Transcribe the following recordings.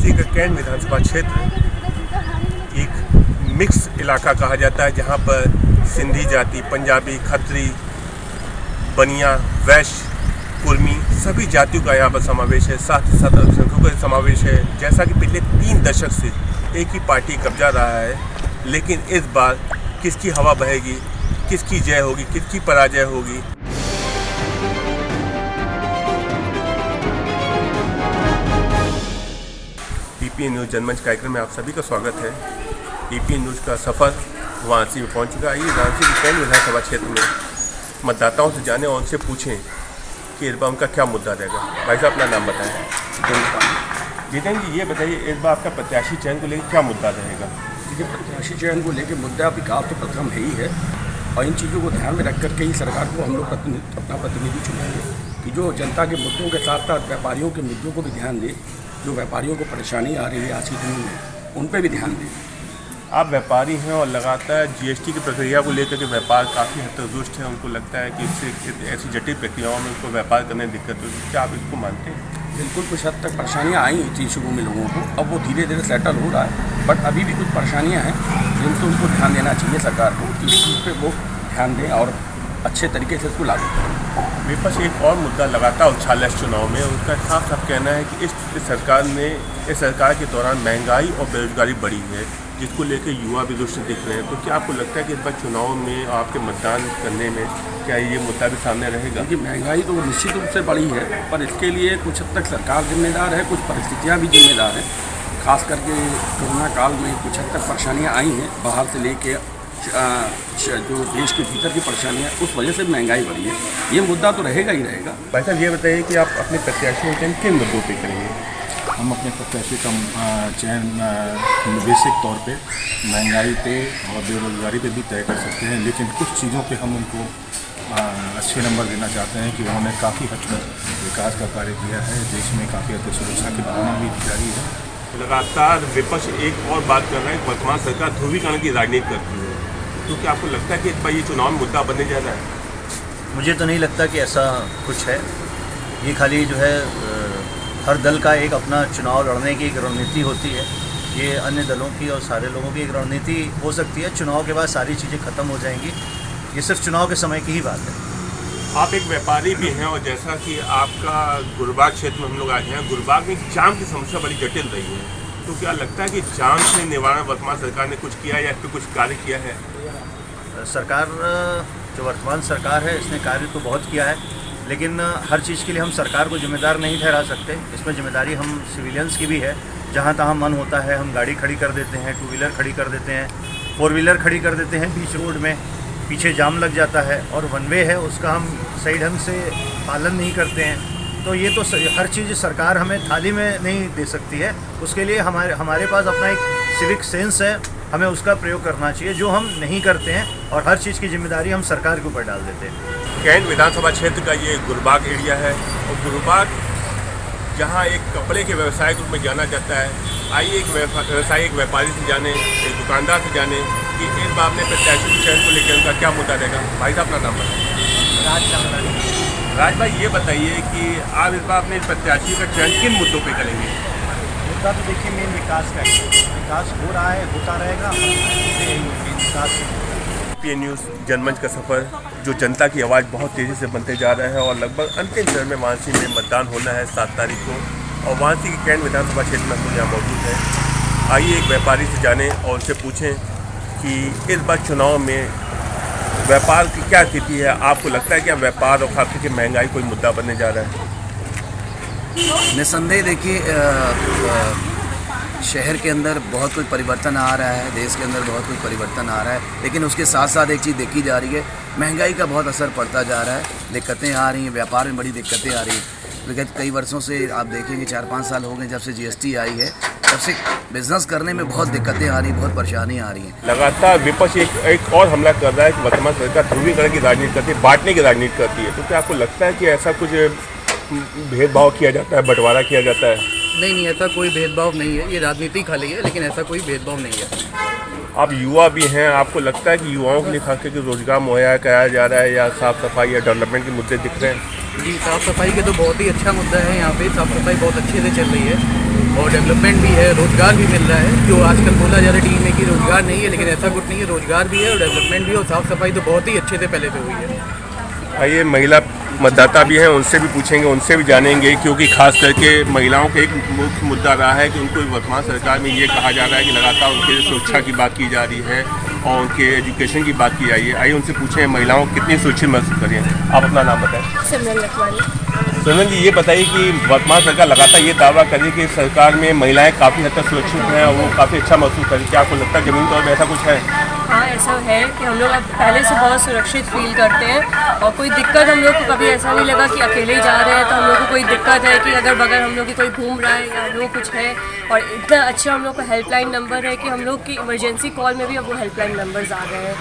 वाराणसी का कैंट विधानसभा क्षेत्र एक मिक्स इलाका कहा जाता है, जहां पर सिंधी जाति, पंजाबी, खत्री, बनिया, वैश्य, कुर्मी सभी जातियों का यहाँ पर समावेश है। साथ ही साथ अल्पसंख्यकों का समावेश है। जैसा कि पिछले 3 दशक से एक ही पार्टी कब्जा रहा है, लेकिन इस बार किसकी हवा बहेगी, किसकी जय होगी, किसकी पराजय होगी। ईपीएन न्यूज़ जनमंच कार्यक्रम में आप सभी का स्वागत है। ईपीएन न्यूज़ का सफ़र वाराणसी में पहुंच चुका है। ये वाराणसी के कैंट विधानसभा क्षेत्र में मतदाताओं से जाने और उनसे पूछें कि इस बार उनका क्या मुद्दा रहेगा। भाई साहब अपना नाम बताएं। जितेंद्र जी, ये बताइए इस बार आपका प्रत्याशी चयन को लेकर क्या मुद्दा रहेगा? देखिए, प्रत्याशी चयन को लेकर मुद्दा विकास तो प्रथम है ही है, और इन चीज़ों को ध्यान में रख करके ही सरकार को हम लोग अपना प्रतिनिधि चुनेंगे कि जो जनता के मुद्दों के साथ साथ व्यापारियों के मुद्दों को भी ध्यान दे। जो व्यापारियों को परेशानी आ रही है आज के दिनों में, उन पर भी ध्यान दें। आप व्यापारी हैं और लगातार जीएसटी की प्रक्रिया को लेकर के व्यापार काफ़ी हद तक दुष्ट है। उनको लगता है कि इससे ऐसी जटिल प्रक्रियाओं में उनको व्यापार करने में दिक्कत होती है। क्या आप इसको मानते हैं? बिल्कुल, कुछ हद तक परेशानियाँ आई थी शुरू में लोगों को, अब वो धीरे धीरे सेटल हो रहा है, बट अभी भी कुछ परेशानियाँ हैं जिनसे उनको ध्यान देना चाहिए सरकार को कि इस चीज़ पर वो ध्यान दें और अच्छे तरीके से इसको लागू करें। विपक्ष एक और मुद्दा लगातार उछाला इस चुनाव में। उनका साफ साफ कहना है कि इस सरकार के दौरान महंगाई और बेरोजगारी बढ़ी है, जिसको लेकर युवा भी दुष्ट दिख रहे हैं। तो क्या आपको लगता है कि इस बार चुनाव में आपके मतदान करने में क्या ये मुद्दा भी सामने रहेगा? क्योंकि महंगाई तो निश्चित रूप से बढ़ी है, पर इसके लिए कुछ हद तक सरकार जिम्मेदार है, कुछ परिस्थितियाँ भी जिम्मेदार हैं। खास करके कोरोना काल में कुछ हद तक परेशानियाँ आई हैं, बाहर से लेके जो देश के भीतर की परेशानियाँ, उस वजह से महंगाई बढ़ी है। ये मुद्दा तो रहेगा ही रहेगा। भाई साहब, ये बताइए कि आप अपने प्रत्याशी का चयन किन मुद्दों पर करेंगे? हम अपने प्रत्याशी का चयन बेसिक तौर पे महंगाई पे और बेरोजगारी पे भी तय कर सकते हैं, लेकिन कुछ चीज़ों पे हम उनको अच्छे नंबर देना चाहते हैं कि उन्होंने काफ़ी हद तक विकास का कार्य किया है। देश में काफ़ी हद तक सुरक्षा की भावना भी जारी है। लगातार विपक्ष एक और बात कर रहा है कि वर्तमान सरकार ध्रुवीकरण की राजनीति करती है। तो क्या आपको लगता है कि इस बार ये चुनाव में मुद्दा बनने जा रहा है? मुझे तो नहीं लगता कि ऐसा कुछ है। ये खाली जो है हर दल का एक अपना चुनाव लड़ने की एक रणनीति होती है। ये अन्य दलों की और सारे लोगों की एक रणनीति हो सकती है। चुनाव के बाद सारी चीज़ें ख़त्म हो जाएंगी। ये सिर्फ चुनाव के समय की ही बात है। आप एक व्यापारी भी हैं, और जैसा कि आपका गुरबाग क्षेत्र में हम लोग आए हैं, गुरबाग में जाम की समस्या बड़ी जटिल रही है। तो क्या लगता है कि जाम से निवारण वर्तमान सरकार ने कुछ किया या इस पर कुछ कार्य किया है? सरकार, जो वर्तमान सरकार है, इसने कार्य तो बहुत किया है, लेकिन हर चीज़ के लिए हम सरकार को जिम्मेदार नहीं ठहरा सकते। इसमें जिम्मेदारी हम सिविलियंस की भी है। जहाँ तहाँ मन होता है हम गाड़ी खड़ी कर देते हैं, 2 व्हीलर खड़ी कर देते हैं, 4 व्हीलर खड़ी कर देते हैं बीच रोड में, पीछे जाम लग जाता है, और 1 वे है उसका हम सही ढंग से पालन नहीं करते हैं। तो ये तो हर चीज़ सरकार हमें थाली में नहीं दे सकती है। उसके लिए हमारे पास अपना एक सिविक सेंस है, हमें उसका प्रयोग करना चाहिए, जो हम नहीं करते हैं, और हर चीज़ की जिम्मेदारी हम सरकार के ऊपर डाल देते हैं। कैंट विधानसभा क्षेत्र का ये गुरबाग एरिया है, और गुरबाग जहाँ एक कपड़े के व्यवसाय के रूप में जाना जाता है। आइए एक व्यापारी से जाने, एक दुकानदार से जाने कि इस बार अपने प्रत्याशी के चयन को लेकर उनका क्या मुद्दा रहेगा। भाई साहब अपना नाम बताएं। राज भाई, ये बताइए कि आप इस बार अपने प्रत्याशी का चयन किन मुद्दों पे करेंगे? मुद्दा तो देखिए मेन विकास का है। विकास हो रहा है, होता रहेगा, विकास। ईपीएन न्यूज़ जनमंच का सफ़र, जो जनता की आवाज़ बहुत तेज़ी से बनते जा रहा है, और लगभग अंतिम चरण में वाराणसी में मतदान होना है 7 तारीख को, और वाराणसी के कैंट विधानसभा क्षेत्र में हम यहाँ मौजूद हैं। आइए एक व्यापारी से जानें और उनसे पूछें कि इस बार चुनाव में व्यापार की क्या स्थिति है। आपको लगता है कि व्यापार और खास करके महंगाई कोई मुद्दा बनने जा रहा है? निस्संदेह देखिए, शहर के अंदर बहुत कुछ परिवर्तन आ रहा है, देश के अंदर बहुत कुछ परिवर्तन आ रहा है, लेकिन उसके साथ साथ एक चीज़ देखी जा रही है, महंगाई का बहुत असर पड़ता जा रहा है। दिक्कतें आ रही हैं, व्यापार में बड़ी दिक्कतें आ रही हैं। विगत कई वर्षों से आप देखेंगे 4-5 साल हो गए जब से जीएसटी आई है, तब से बिजनेस करने में बहुत दिक्कतें आ रही हैं, बहुत परेशानी आ रही हैं। लगातार विपक्ष एक और हमला कर रहा है कि वर्तमान सरकार ध्रुवीकरण की राजनीति करती है, बांटने की राजनीति करती है। तो क्या आपको लगता है कि ऐसा कुछ भेदभाव किया जाता है, बंटवारा किया जाता है? नहीं, ऐसा कोई भेदभाव नहीं है। ये राजनीति खाली है, लेकिन ऐसा कोई भेदभाव नहीं है। आप युवा भी हैं, आपको लगता है कि युवाओं के लिए खास करके रोजगार मुहैया कराया जा रहा है, या साफ़ सफाई या डेवलपमेंट के मुद्दे दिख रहे हैं? जी, साफ़ सफाई के तो बहुत ही अच्छा मुद्दा है। यहाँ पे साफ़ सफाई बहुत अच्छे से चल रही है। और डेवलपमेंट भी है, रोज़गार भी मिल रहा है। जो आजकल बोला जा रहा है टीम में कि रोज़गार नहीं है, लेकिन ऐसा कुछ नहीं है, रोज़गार भी है और डेवलपमेंट भी है और साफ़ सफाई तो बहुत ही अच्छे से पहले से हुई है। आइए महिला मतदाता भी हैं, उनसे भी पूछेंगे, उनसे भी जानेंगे, क्योंकि खास करके महिलाओं का एक मुख्य मुद्दा रहा है कि उनको वर्तमान सरकार में ये कहा जा रहा है कि लगातार उनके सुरक्षा की बात की जा रही है और उनके एजुकेशन की बात की जाए। आइए उनसे पूछें महिलाओं को कितनी सुरक्षित महसूस करें। आप अपना नाम बताएं। सिमरन लखवानी। सोनल जी, ये बताइए कि वर्तमान सरकार लगातार ये दावा कर रही है कि सरकार में महिलाएं काफ़ी हद तक सुरक्षित हैं और वो काफ़ी अच्छा महसूस करें। क्या आपको लगता है जमीन तौर पर ऐसा कुछ है? हाँ, ऐसा है कि हम लोग अब पहले से बहुत सुरक्षित फील करते हैं और कोई दिक्कत हम लोग को कभी ऐसा नहीं लगा कि अकेले ही जा रहे हैं तो हम लोग को कोई दिक्कत है कि अगर बगैर हम लोग की कोई घूम रहा है या हम लोग कुछ है। और इतना अच्छा हम लोग का हेल्पलाइन नंबर है कि हम लोग की इमरजेंसी कॉल में भी अब वो हेल्पलाइन नंबर्स आ गए हैं।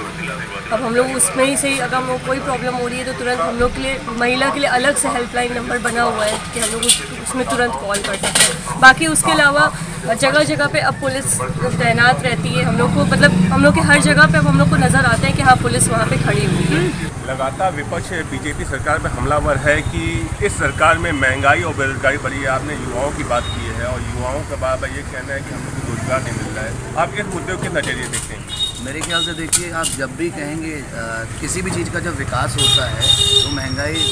अब हम लोग उसमें ही से अगर हम लोग कोई प्रॉब्लम हो रही है तो तुरंत हम लोग के लिए, महिला के लिए अलग से हेल्पलाइन नंबर बना हुआ है कि हम लोग उसमें तुरंत कॉल कर सकते हैं। बाकी उसके अलावा जगह जगह पे अब पुलिस तैनात रहती है। हम लोग को मतलब हम लोग के हर जगह पे अब हम लोग को नज़र आता है कि हाँ पुलिस वहाँ पे खड़ी हुई है। लगातार विपक्ष बीजेपी सरकार पर हमलावर है कि इस सरकार में महंगाई और बेरोजगारी बढ़ी है। आपने युवाओं की बात की है और युवाओं का बार ये कहना है कि हम लोग को रोजगार नहीं मिल रहा है। आप इस मुद्दे के नज़रिए देखते हैं? मेरे ख्याल से देखिए, आप जब भी कहेंगे किसी भी चीज़ का जब विकास होता है तो महंगाई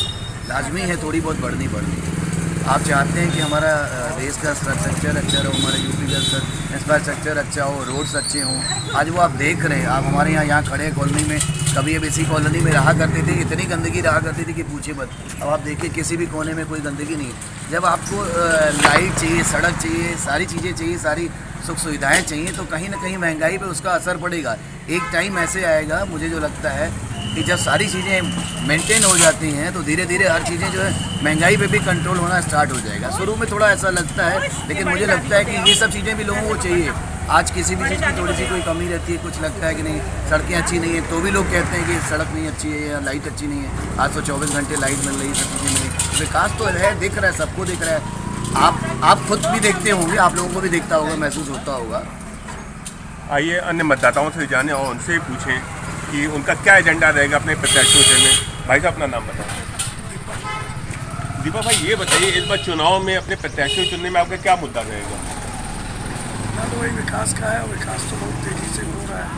लाजमी है थोड़ी बहुत बढ़नी है। आप चाहते हैं कि हमारा देश का स्ट्रक्चर अच्छा हो, हमारे यूपी का इंफ्रास्ट्रक्चर अच्छा हो, रोड्स अच्छे हों। आज वो आप देख रहे हैं, आप हमारे यहाँ खड़े हैं कॉलोनी में, कभी अब इसी कॉलोनी में रहा करते थे, इतनी गंदगी रहा करती थी कि पूछे मत। अब आप देखिए किसी भी कोने में कोई गंदगी नहीं है। जब आपको लाइट चाहिए, सड़क चाहिए, सारी चीज़ें चाहिए, सारी सुख सुविधाएँ चाहिए, तो कहीं ना कहीं महंगाई पर उसका असर पड़ेगा। एक टाइम ऐसे आएगा, मुझे जो लगता है कि जब सारी चीज़ें मेंटेन हो जाती हैं तो धीरे धीरे हर चीज़ें जो है महंगाई पे भी कंट्रोल होना स्टार्ट हो जाएगा। शुरू में थोड़ा ऐसा लगता है, लेकिन मुझे लगता है कि ये सब चीज़ें भी लोगों को चाहिए। आज किसी भी चीज़ की थोड़ी सी कोई कमी रहती है, कुछ लगता है कि नहीं सड़कें अच्छी नहीं है, तो भी लोग कहते हैं कि सड़क नहीं अच्छी है या लाइट अच्छी नहीं है। आज तो 24 घंटे लाइट मिल रही है, सब चीज़ें मिल रही। विकास तो है, दिख रहा है, सबको दिख रहा है। आप खुद भी देखते होंगे, आप लोगों को भी दिखता होगा, महसूस होता होगा। आइए अन्य मतदाताओं से जाने और उनसे पूछें कि उनका क्या एजेंडा रहेगा अपने प्रत्याशियों से में। भाई साहब अपना नाम बताएं। दीपक भाई, ये बताइए इस बार चुनाव में अपने प्रत्याशियों चुनने में आपका क्या मुद्दा रहेगा? तो वही विकास का है, विकास तो बहुत तेज़ी से हो रहा है।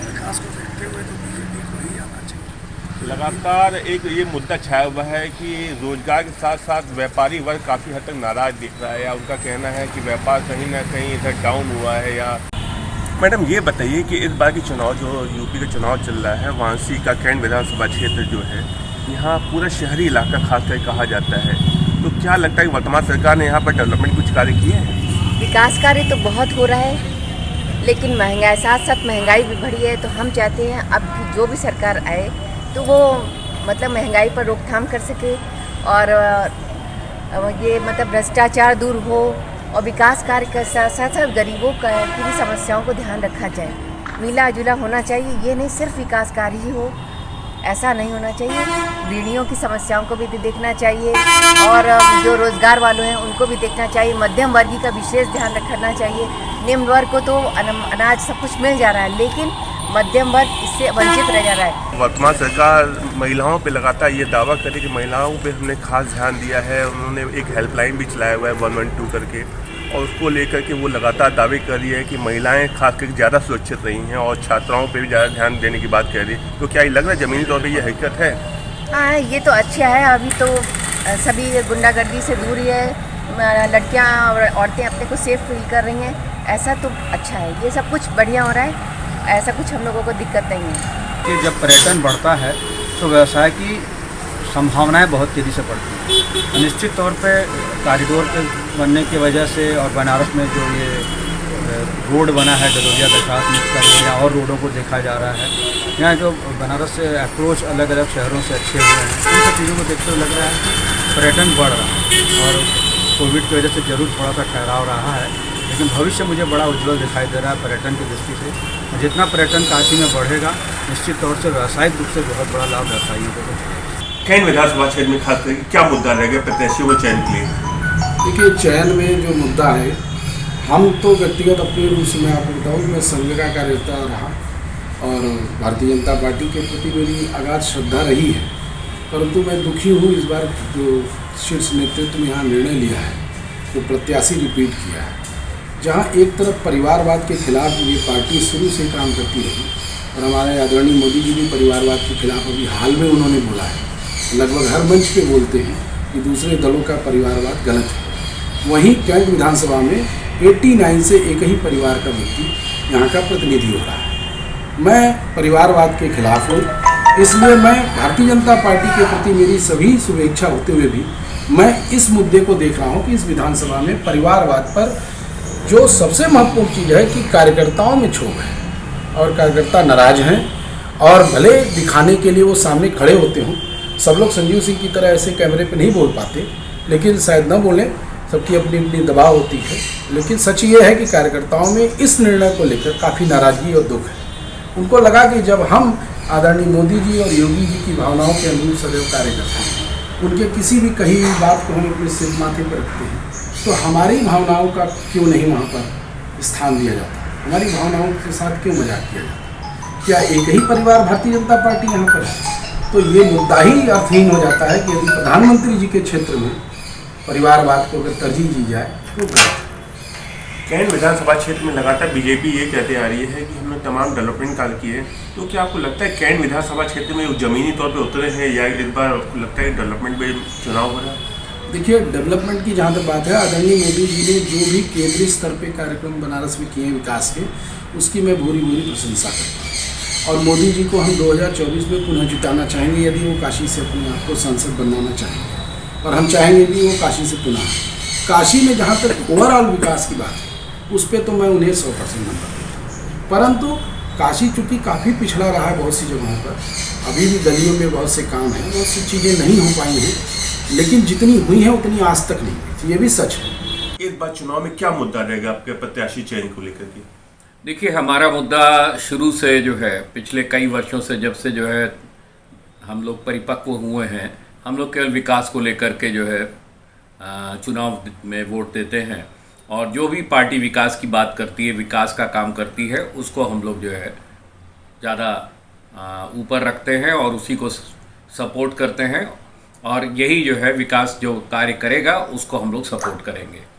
विकास को देखते हुए तो बीजेपी को ही आना चाहिए। लगातार एक ये मुद्दा छाया हुआ है कि रोजगार के साथ साथ व्यापारी वर्ग काफ़ी हद तक नाराज दिख रहा है या उनका कहना है कि व्यापार कहीं ना कहीं इधर डाउन हुआ है। या मैडम ये बताइए कि इस बार की चुनाव जो यूपी का चुनाव चल रहा है, वाराणसी का कैंट विधानसभा क्षेत्र जो है, यहाँ पूरा शहरी इलाका खासकर कहा जाता है, तो क्या लगता है कि वर्तमान सरकार ने यहाँ पर डेवलपमेंट कुछ कार्य किए हैं? विकास कार्य तो बहुत हो रहा है, लेकिन महंगाई साथ साथ महंगाई भी बढ़ी है। तो हम चाहते हैं अब जो भी सरकार आए तो वो मतलब महंगाई पर रोकथाम कर सके और ये मतलब भ्रष्टाचार दूर हो और विकास कार्य के साथ साथ गरीबों की भी समस्याओं को ध्यान रखा जाए। मिला जुला होना चाहिए, ये नहीं सिर्फ विकास कार्य ही हो, ऐसा नहीं होना चाहिए। गृहिणियों की समस्याओं को भी देखना चाहिए और जो रोज़गार वालों हैं उनको भी देखना चाहिए। मध्यम वर्गीय का विशेष ध्यान रखना चाहिए। निम्न वर्ग को तो अनाज सब कुछ मिल जा रहा है, लेकिन मध्यम वर्ग इससे वंचित रह जा रहा है। वर्तमान सरकार महिलाओं पे लगातार ये दावा करे कि महिलाओं पे हमने खास ध्यान दिया है। उन्होंने एक हेल्पलाइन भी चलाया हुआ है 112 करके, और उसको लेकर के वो लगातार दावे कर रही है कि महिलाएं खास करके ज़्यादा सुरक्षित रही हैं और छात्राओं पे भी ज़्यादा ध्यान देने की बात कह रही है। तो क्या ये लग रहा है ज़मीनी तौर पर ये हकीकत है? हाँ, ये तो अच्छा है। अभी तो सभी गुंडागर्दी से दूर ही है, लड़कियाँ और औरतें अपने को सेफ फील कर रही हैं, ऐसा तो अच्छा है। ये सब कुछ बढ़िया हो रहा है, ऐसा कुछ हम लोगों को दिक्कत नहीं है। कि जब पर्यटन बढ़ता है तो व्यवसाय की संभावनाएं बहुत तेज़ी से बढ़ती हैं। निश्चित तौर पे कॉरिडोर के बनने की वजह से और बनारस में जो ये रोड बना है गदोरिया दरखास्त मिक्स का, या और रोडों को देखा जा रहा है, यहाँ जो बनारस से अप्रोच अलग अलग शहरों से अच्छे हुए हैं, इन सब चीज़ों को देखते हुए लग रहा है कि पर्यटन बढ़ रहा है। और कोविड की वजह से जरूर थोड़ा सा ठहराव रहा है, लेकिन भविष्य मुझे बड़ा उज्जवल दिखाई दे रहा है पर्यटन की दृष्टि से। जितना पर्यटन काशी में बढ़ेगा, निश्चित तौर से व्यावसायिक रूप से बहुत बड़ा लाभ व्यवसायियों को होगा। कैंट विधानसभा क्षेत्र में खास करके क्या मुद्दा रहेगा प्रत्याशियों को चयन के लिए? देखिए, चयन में जो मुद्दा है, हम तो व्यक्तिगत अपने रूप से मैं आपको बताऊँ, मैं संघ का कार्यकर्ता रहा और भारतीय जनता पार्टी के प्रति मेरी अगाध श्रद्धा रही है। परंतु मैं दुखी हूँ इस बार जो शीर्ष नेतृत्व ने यहाँ निर्णय लिया है जो प्रत्याशी रिपीट किया है, जहाँ एक तरफ परिवारवाद के खिलाफ ये पार्टी शुरू से काम करती रही और हमारे आदरणीय मोदी जी भी परिवारवाद के खिलाफ अभी हाल में उन्होंने बोला है, लगभग हर मंच पे बोलते हैं कि दूसरे दलों का परिवारवाद गलत है। वहीं कैंट विधानसभा में 89 से एक ही परिवार का व्यक्ति यहाँ का प्रतिनिधि हो रहा है। मैं परिवारवाद के खिलाफ हूँ, इसलिए मैं भारतीय जनता पार्टी के प्रति मेरी सभी शुभेच्छा होते हुए भी मैं इस मुद्दे को देख रहा हूँ कि इस विधानसभा में परिवारवाद पर जो सबसे महत्वपूर्ण चीज़ है कि कार्यकर्ताओं में क्षोभ है और कार्यकर्ता नाराज हैं और भले दिखाने के लिए वो सामने खड़े होते हों। सब लोग संजीव सिंह की तरह ऐसे कैमरे पे नहीं बोल पाते, लेकिन शायद न बोलें, सबकी अपनी अपनी दबाव होती है। लेकिन सच ये है कि कार्यकर्ताओं में इस निर्णय को लेकर काफ़ी नाराज़गी और दुख है। उनको लगा कि जब हम आदरणीय मोदी जी और योगी जी की भावनाओं के अनुरूप सदैव कार्य करते हैं, उनके किसी भी कही हुई बात को हम अपने सिर माथे पर रखते हैं, तो हमारी भावनाओं का क्यों नहीं वहाँ पर स्थान दिया जाता, हमारी भावनाओं के साथ क्यों मजाक किया जाता। क्या एक ही परिवार भारतीय जनता पार्टी यहाँ पर है? तो ये मुद्दा ही अर्थहीन हो जाता है कि यदि प्रधानमंत्री जी के क्षेत्र में परिवारवाद को अगर तरजीह दी जाए तो गलत है। कैंट विधानसभा क्षेत्र में लगातार बीजेपी ये कहते आ रही है कि हमने तमाम डेवलपमेंट कार्य किए, तो क्या आपको लगता है कैंट विधानसभा क्षेत्र में ज़मीनी तौर पे उतरे हैं या इस बार आपको लगता है डेवलपमेंट में चुनाव हो रहा है? देखिए, डेवलपमेंट की जहाँ तक बात है, आदरणीय मोदी जी ने जो भी केंद्रीय स्तर पे कार्यक्रम बनारस में किए हैं विकास के, उसकी मैं भूरी भूरी प्रशंसा करता हूँ। और मोदी जी को हम 2024 में पुनः जिताना चाहेंगे यदि वो काशी से अपने आप को सांसद बनाना चाहेंगे, और हम चाहेंगे भी वो काशी से पुनः। काशी में जहाँ तक ओवरऑल विकास की बात है, उस पर तो मैं उन्हें 100% नंबर देता हूँ। परंतु काशी चूँकि काफ़ी पिछड़ा रहा है बहुत सी जगहों पर, अभी भी गलियों में बहुत से काम हैं, बहुत सी चीज़ें नहीं हो पाई हैं, लेकिन जितनी हुई हैं उतनी आज तक नहीं हुई, ये भी सच है। इस बार चुनाव में क्या मुद्दा रहेगा आपके प्रत्याशी चयन को लेकर के? देखिए, हमारा मुद्दा शुरू से जो है, पिछले कई वर्षों से, जब से जो है हम लोग परिपक्व हुए हैं, हम लोग केवल विकास को लेकर के जो है चुनाव में वोट देते हैं, और जो भी पार्टी विकास की बात करती है, विकास का काम करती है, उसको हम लोग जो है ज़्यादा ऊपर रखते हैं और उसी को सपोर्ट करते हैं, और यही जो है विकास जो कार्य करेगा उसको हम लोग सपोर्ट करेंगे।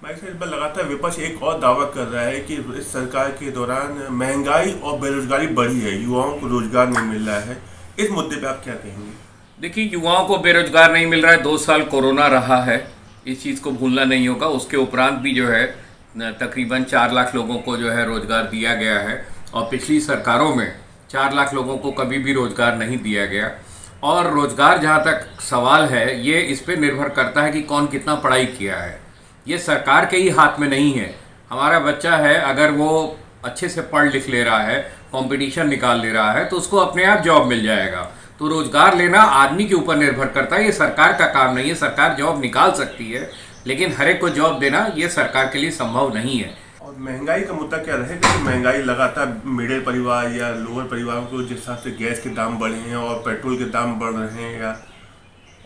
भाई साहब, इस बार लगातार विपक्ष एक और दावा कर रहा है कि इस सरकार के दौरान महंगाई और बेरोजगारी बढ़ी है, युवाओं को रोजगार नहीं मिल रहा है। इस मुद्दे पे आप क्या कहेंगे? देखिए, युवाओं को बेरोजगार नहीं मिल रहा है, 2 साल कोरोना रहा है, इस चीज़ को भूलना नहीं होगा। उसके उपरांत भी जो है तकरीबन 4 लाख लोगों को जो है रोज़गार दिया गया है, और पिछली सरकारों में 4 लाख लोगों को कभी भी रोज़गार नहीं दिया गया। और रोज़गार जहाँ तक सवाल है, ये इस पर निर्भर करता है कि कौन कितना पढ़ाई किया है। ये सरकार के ही हाथ में नहीं है। हमारा बच्चा है, अगर वो अच्छे से पढ़ लिख ले रहा है, कंपटीशन निकाल ले रहा है, तो उसको अपने आप जॉब मिल जाएगा। तो रोज़गार लेना आदमी के ऊपर निर्भर करता है, ये सरकार का काम नहीं है। सरकार जॉब निकाल सकती है, लेकिन हर एक को जॉब देना ये सरकार के लिए संभव नहीं है। और महंगाई का मुद्दा क्या रहेगा कि महंगाई लगातार मिडिल परिवार या लोअर परिवारों को जिस हिसाब से गैस के दाम बढ़े हैं और पेट्रोल के दाम बढ़ रहे हैं या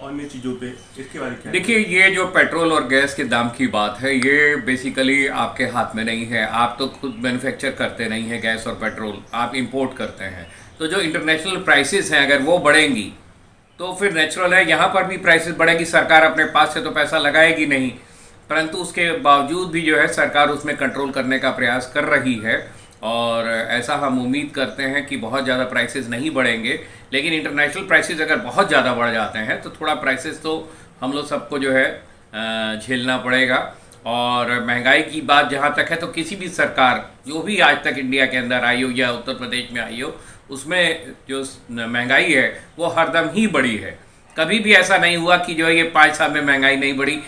अन्य चीज़ों पे, इसके बारे में क्या? देखिए, ये जो पेट्रोल और गैस के दाम की बात है, ये बेसिकली आपके हाथ में नहीं है। आप तो खुद मैन्युफैक्चर करते नहीं हैं गैस और पेट्रोल, आप इंपोर्ट करते हैं। तो जो इंटरनेशनल प्राइसेस हैं, अगर वो बढ़ेंगी तो फिर नेचुरल है यहाँ पर भी प्राइसेस बढ़ेगी। सरकार अपने पास से तो पैसा लगाएगी नहीं, परंतु उसके बावजूद भी जो है सरकार उसमें कंट्रोल करने का प्रयास कर रही है, और ऐसा हम उम्मीद करते हैं कि बहुत ज़्यादा प्राइसेस नहीं बढ़ेंगे। लेकिन इंटरनेशनल प्राइसेस अगर बहुत ज़्यादा बढ़ जाते हैं तो थोड़ा प्राइसेस तो हम लोग सबको जो है झेलना पड़ेगा। और महंगाई की बात जहाँ तक है, तो किसी भी सरकार जो भी आज तक इंडिया के अंदर आई हो या उत्तर प्रदेश में आई हो, उसमें जो महंगाई है वो हरदम ही बढ़ी है। कभी भी ऐसा नहीं हुआ कि जो है ये 5 साल में महंगाई नहीं बढ़ी।